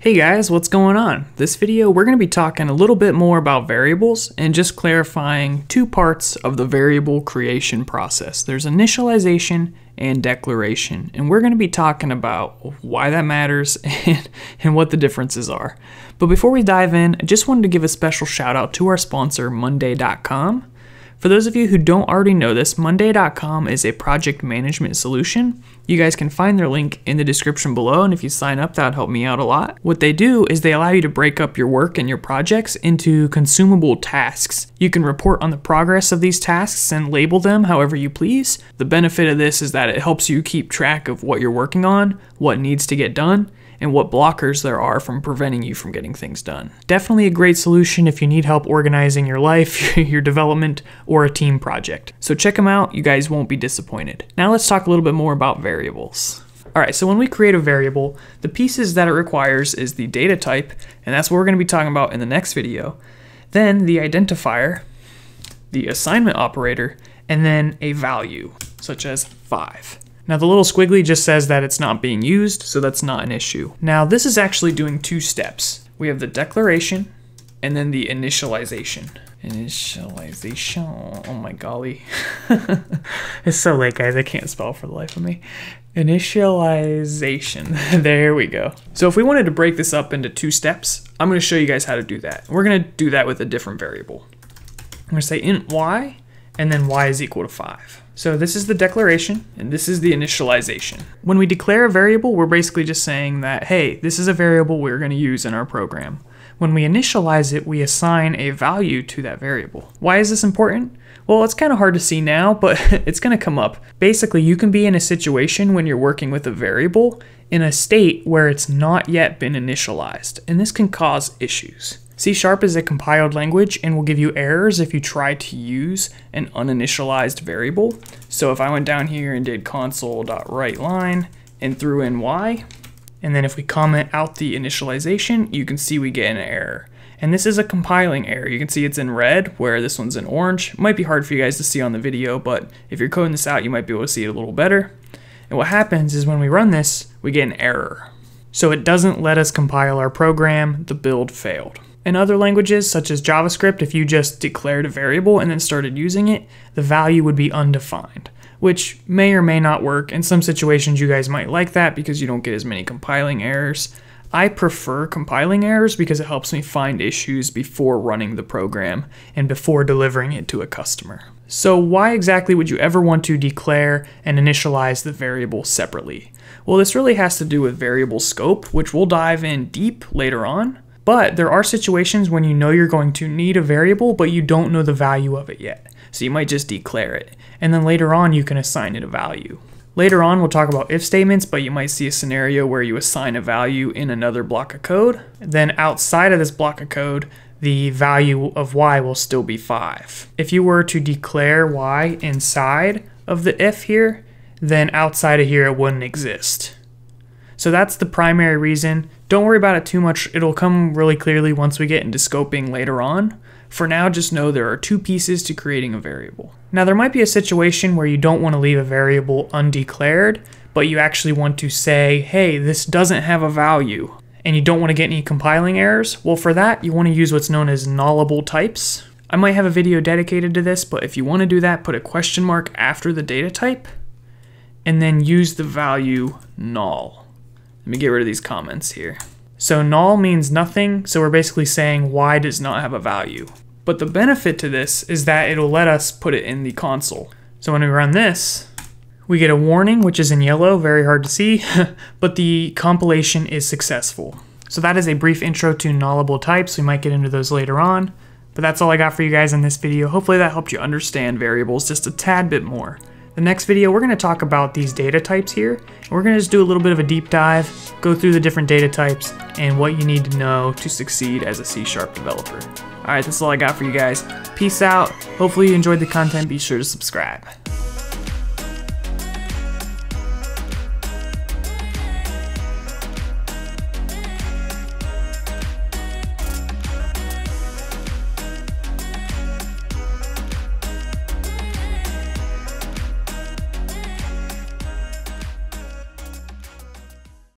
Hey guys, what's going on? This video, we're going to be talking a little bit more about variables and just clarifying two parts of the variable creation process. There's initialization and declaration, and we're going to be talking about why that matters and what the differences are. But before we dive in, I just wanted to give a special shout out to our sponsor, Monday.com. For those of you who don't already know this, Monday.com is a project management solution. You guys can find their link in the description below, and if you sign up, that would help me out a lot. What they do is they allow you to break up your work and your projects into consumable tasks. You can report on the progress of these tasks and label them however you please. The benefit of this is that it helps you keep track of what you're working on, what needs to get done, and what blockers there are from preventing you from getting things done. Definitely a great solution if you need help organizing your life, your development, or a team project. So check them out, you guys won't be disappointed. Now let's talk a little bit more about variables. Alright, so when we create a variable, the pieces that it requires is the data type, and that's what we're going to be talking about in the next video. Then the identifier, the assignment operator, and then a value, such as 5. Now the little squiggly just says that it's not being used, so that's not an issue. Now this is actually doing two steps. We have the declaration and then the initialization. Initialization, oh my golly. It's so late guys, I can't spell for the life of me. Initialization, there we go. So if we wanted to break this up into two steps, I'm gonna show you guys how to do that. We're gonna do that with a different variable. I'm gonna say int y, and then y is equal to 5. So this is the declaration, and this is the initialization. When we declare a variable, we're basically just saying that, hey, this is a variable we're going to use in our program. When we initialize it, we assign a value to that variable. Why is this important? Well, it's kind of hard to see now, but it's going to come up. Basically, you can be in a situation when you're working with a variable in a state where it's not yet been initialized, and this can cause issues. C# is a compiled language and will give you errors if you try to use an uninitialized variable. So if I went down here and did console.writeLine and threw in y, and then if we comment out the initialization, you can see we get an error. And this is a compiling error. You can see it's in red where this one's in orange. It might be hard for you guys to see on the video, but if you're coding this out, you might be able to see it a little better. And what happens is when we run this, we get an error. So it doesn't let us compile our program, the build failed. In other languages, such as JavaScript, if you just declared a variable and then started using it, the value would be undefined, which may or may not work. In some situations, you guys might like that because you don't get as many compiling errors. I prefer compiling errors because it helps me find issues before running the program and before delivering it to a customer. So why exactly would you ever want to declare and initialize the variable separately? Well, this really has to do with variable scope, which we'll dive in deep later on. But there are situations when you know you're going to need a variable, but you don't know the value of it yet. So you might just declare it, and then later on you can assign it a value. Later on we'll talk about if statements, but you might see a scenario where you assign a value in another block of code. Then outside of this block of code, the value of y will still be 5. If you were to declare y inside of the if here, then outside of here it wouldn't exist. So that's the primary reason. Don't worry about it too much. It'll come really clearly once we get into scoping later on. For now, just know there are two pieces to creating a variable. Now there might be a situation where you don't want to leave a variable undeclared, but you actually want to say, hey, this doesn't have a value, and you don't want to get any compiling errors. Well, for that, you want to use what's known as nullable types. I might have a video dedicated to this, but if you want to do that, put a question mark after the data type, and then use the value null. Let me get rid of these comments here. So null means nothing, so we're basically saying y does not have a value. But the benefit to this is that it'll let us put it in the console. So when we run this, we get a warning, which is in yellow, very hard to see, but the compilation is successful. So that is a brief intro to nullable types. We might get into those later on, but that's all I got for you guys in this video. Hopefully that helped you understand variables just a tad bit more. The next video, we're going to talk about these data types here, and we're going to just do a little bit of a deep dive, go through the different data types, and what you need to know to succeed as a C# developer. Alright, that's all I got for you guys. Peace out. Hopefully you enjoyed the content. Be sure to subscribe.